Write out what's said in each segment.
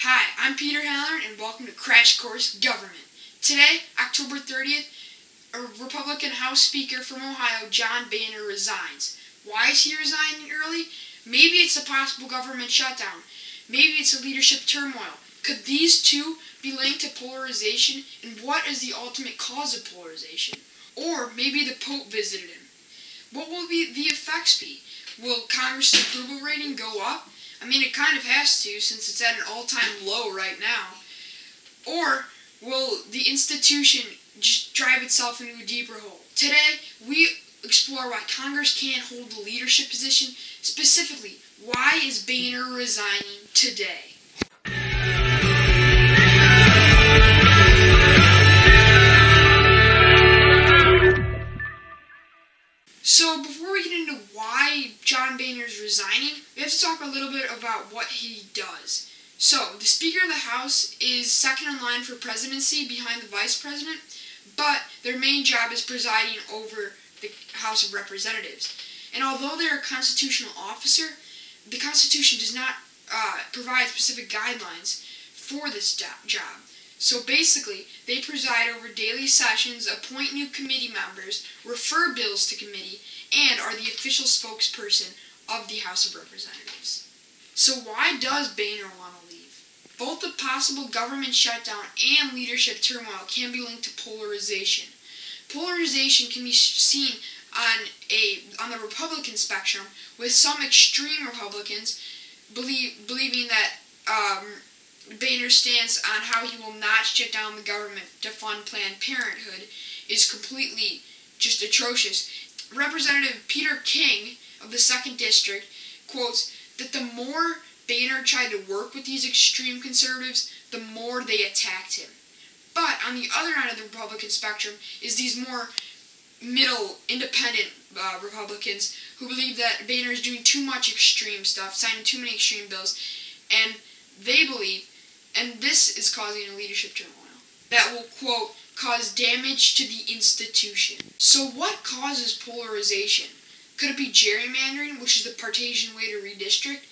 Hi, I'm Peter Halloran and welcome to Crash Course Government. Today, October 30th, a Republican House Speaker from Ohio, John Boehner, resigns. Why is he resigning early? Maybe it's a possible government shutdown. Maybe it's a leadership turmoil. Could these two be linked to polarization? And what is the ultimate cause of polarization? Or maybe the Pope visited him. What will the effects be? Will Congress' approval rating go up? I mean, it kind of has to, since it's at an all-time low right now. Or will the institution just drive itself into a deeper hole? Today, we explore why Congress can't hold the leadership position. Specifically, why is Boehner resigning today? So before we get into why John Boehner is resigning, we have to talk a little bit about what he does. So, the Speaker of the House is second in line for presidency behind the Vice President, but their main job is presiding over the House of Representatives. And although they're a constitutional officer, the Constitution does not provide specific guidelines for this job. So basically, they preside over daily sessions, appoint new committee members, refer bills to committee, and are the official spokesperson of the House of Representatives. So why does Boehner want to leave? Both the possible government shutdown and leadership turmoil can be linked to polarization. Polarization can be seen on the Republican spectrum, with some extreme Republicans believing that Boehner's stance on how he will not shut down the government to fund Planned Parenthood is completely just atrocious. Representative Peter King of the 2nd District quotes that the more Boehner tried to work with these extreme conservatives, the more they attacked him. But on the other end of the Republican spectrum is these more middle, independent Republicans who believe that Boehner is doing too much extreme stuff, signing too many extreme bills, and they believe, and this is causing a leadership turmoil, that will, quote, cause damage to the institution. So what causes polarization? Could it be gerrymandering, which is the partisan way to redistrict?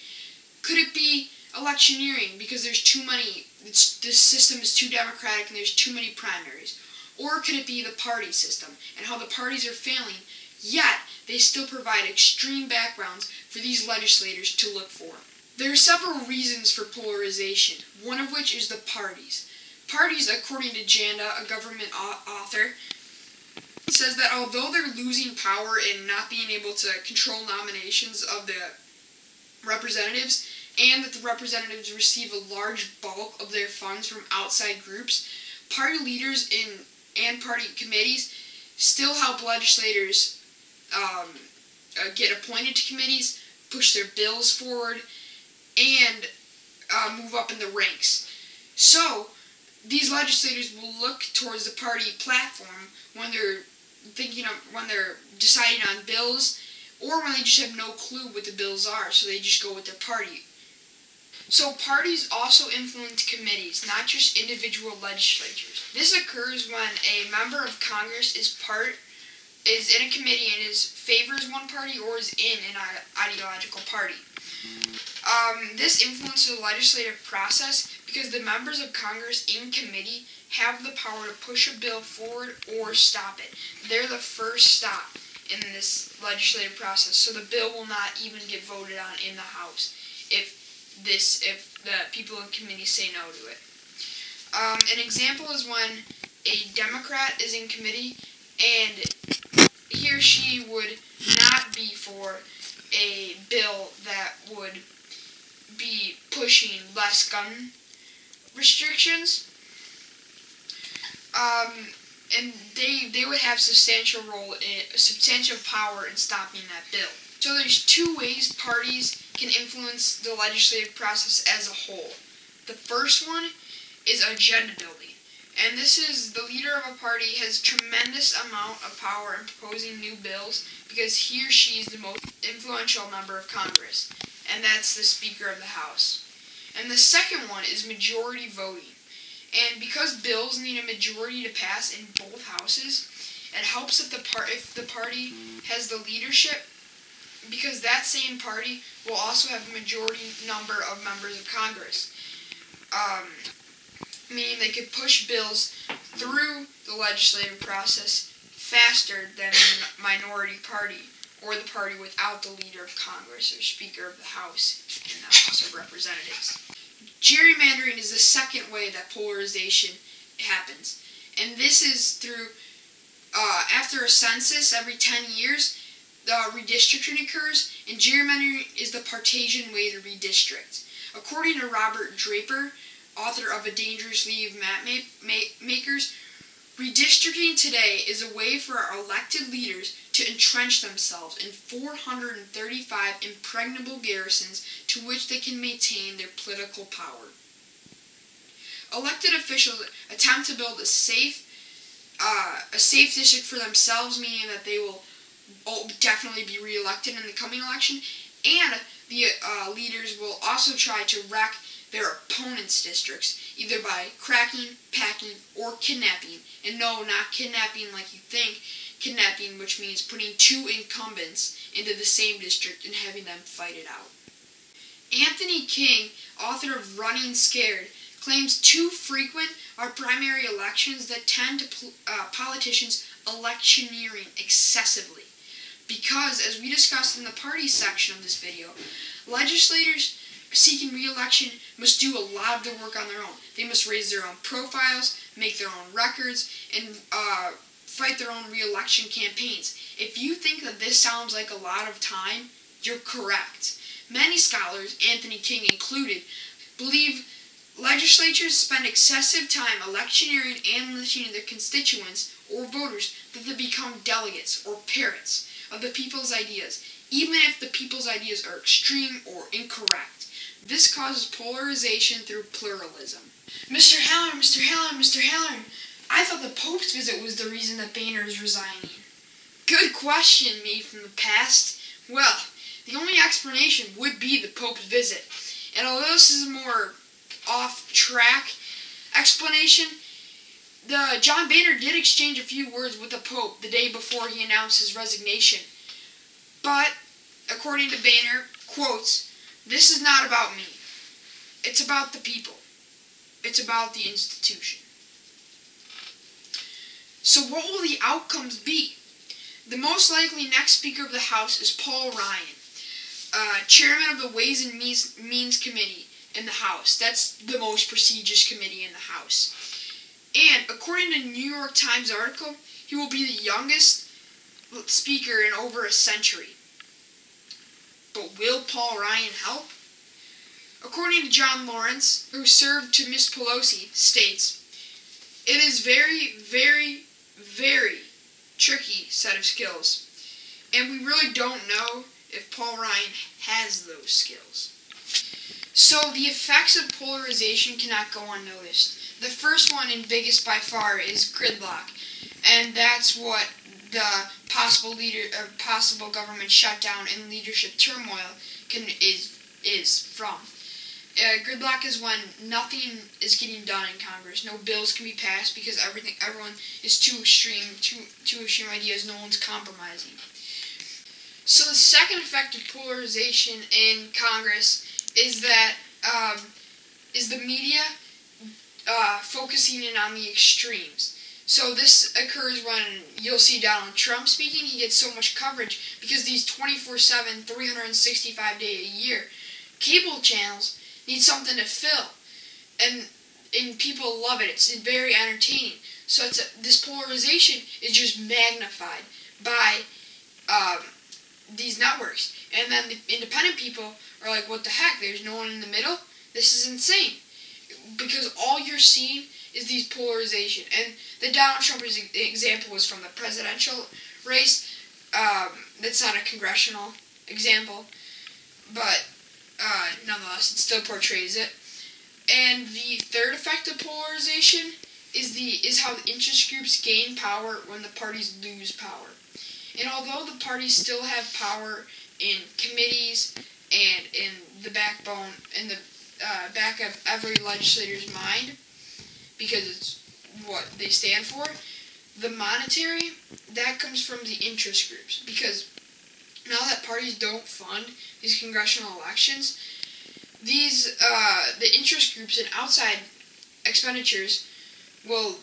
Could it be electioneering, because there's too many, this system is too democratic and there's too many primaries? Or could it be the party system, and how the parties are failing, yet they still provide extreme backgrounds for these legislators to look for? There are several reasons for polarization, one of which is the parties. Parties, according to Janda, a government author, says that although they're losing power and not being able to control nominations of the representatives, and that the representatives receive a large bulk of their funds from outside groups, party leaders and party committees still help legislators get appointed to committees, push their bills forward, and move up in the ranks. So, these legislators will look towards the party platform when they're deciding on bills, or when they just have no clue what the bills are, so they just go with their party. So parties also influence committees, not just individual legislatures. This occurs when a member of Congress is in a committee and favors one party or is in an ideological party. This influences the legislative process because the members of Congress in committee have the power to push a bill forward or stop it. They're the first stop in this legislative process, so the bill will not even get voted on in the House if the people in committee say no to it. An example is when a Democrat is in committee and he or she would not be for a bill that would be pushing less gun restrictions, and they would have substantial power in stopping that bill. So there's two ways parties can influence the legislative process as a whole. The first one is agenda building, and this is the leader of a party has tremendous amount of power in proposing new bills because he or she is the most influential member of Congress, and that's the Speaker of the House. And the second one is majority voting. And because bills need a majority to pass in both houses, it helps if the party has the leadership, because that same party will also have a majority number of members of Congress. meaning they could push bills through the legislative process faster than the minority party or the party without the leader of Congress or Speaker of the House in the House of Representatives. Gerrymandering is the second way that polarization happens, and this is through after a census every 10 years, redistricting occurs, and gerrymandering is the Partesian way to redistrict. According to Robert Draper, author of A Dangerous League of Mapmakers, redistricting today is a way for our elected leaders to entrench themselves in 435 impregnable garrisons to which they can maintain their political power. Elected officials attempt to build a safe district for themselves, meaning that they will definitely be reelected in the coming election, and the leaders will also try to wreck their opponents' districts, either by cracking, packing, or kidnapping. And no, not kidnapping like you think, kidnapping, which means putting two incumbents into the same district and having them fight it out. Anthony King, author of Running Scared, claims too frequent are primary elections that tend to politicians electioneering excessively. Because, as we discussed in the party section of this video, legislators seeking re-election must do a lot of the work on their own. They must raise their own profiles, make their own records, and fight their own re-election campaigns. If you think that this sounds like a lot of time, you're correct. Many scholars, Anthony King included, believe legislatures spend excessive time electioneering and enlisting their constituents or voters that they become delegates or parrots of the people's ideas, even if the people's ideas are extreme or incorrect. This causes polarization through pluralism. Mr. Halloran, I thought the Pope's visit was the reason that Boehner is resigning. Good question, me from the past. Well, the only explanation would be the Pope's visit. And although this is a more off-track explanation, John Boehner did exchange a few words with the Pope the day before he announced his resignation. But, according to Boehner, quotes, "This is not about me. It's about the people. It's about the institution." So what will the outcomes be? The most likely next Speaker of the House is Paul Ryan, Chairman of the Ways and Means Committee in the House. That's the most prestigious committee in the House. And according to a New York Times article, he will be the youngest speaker in over a century. But will Paul Ryan help? According to John Lawrence, who served to Miss Pelosi, states, "It is very, very, very tricky set of skills, and we really don't know if Paul Ryan has those skills." So the effects of polarization cannot go unnoticed. The first one, and biggest by far, is gridlock, and that's what the possible government shutdown and leadership turmoil is from. Gridlock is when nothing is getting done in Congress. No bills can be passed because everyone is too extreme ideas. No one's compromising. So the second effect of polarization in Congress is that is the media focusing in on the extremes. So this occurs when you'll see Donald Trump speaking. He gets so much coverage because these 24/7, 365-day a year cable channels need something to fill, and people love it. It's very entertaining. So this polarization is just magnified by these networks, and then the independent people are like, "What the heck? There's no one in the middle. This is insane," because all you're seeing is these polarization. And the Donald Trump example was from the presidential race. That's not a congressional example, but nonetheless, it still portrays it. And the third effect of polarization is how the interest groups gain power when the parties lose power. And although the parties still have power in committees and in the backbone, in the back of every legislator's mind, because it's what they stand for, the monetary, that comes from the interest groups. Because now that parties don't fund these congressional elections, These, the interest groups and outside expenditures will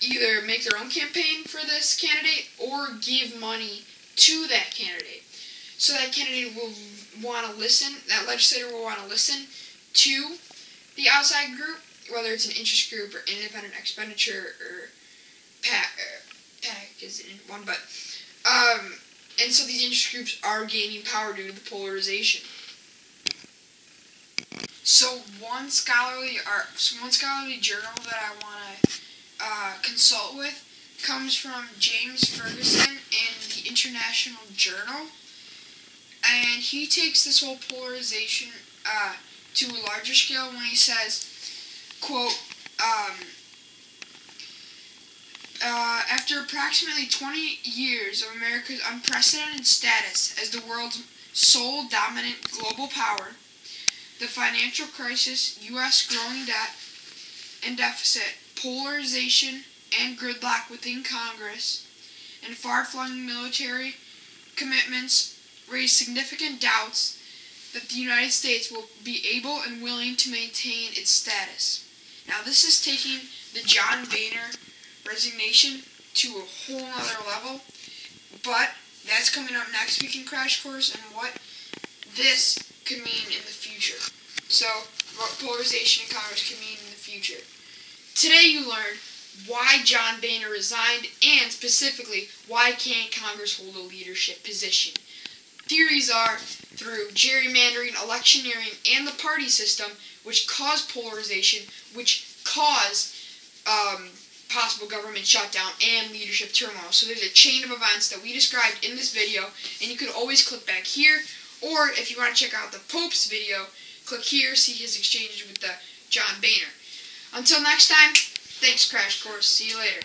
either make their own campaign for this candidate or give money to that candidate. So that candidate will want to listen, that legislator will want to listen to the outside group, whether it's an interest group or independent expenditure or PAC is in one, but and so these interest groups are gaining power due to the polarization. So one scholarly journal that I want to consult with comes from James Ferguson in the International Journal, and he takes this whole polarization to a larger scale when he says, quote, after approximately 20 years of America's unprecedented status as the world's sole dominant global power, the financial crisis, U.S. growing debt and deficit, polarization and gridlock within Congress, and far-flung military commitments raise significant doubts that the United States will be able and willing to maintain its status. Now, this is taking the John Boehner resignation to a whole other level, but that's coming up next week in Crash Course and what this could mean in the future. So, what polarization in Congress could mean in the future. Today you learned why John Boehner resigned and specifically why can't Congress hold a leadership position. Theories are through gerrymandering, electioneering, and the party system, which cause polarization, which cause possible government shutdown and leadership turmoil. So there's a chain of events that we described in this video, and you could always click back here, or if you want to check out the Pope's video, click here, see his exchange with the John Boehner. Until next time, thanks Crash Course, see you later.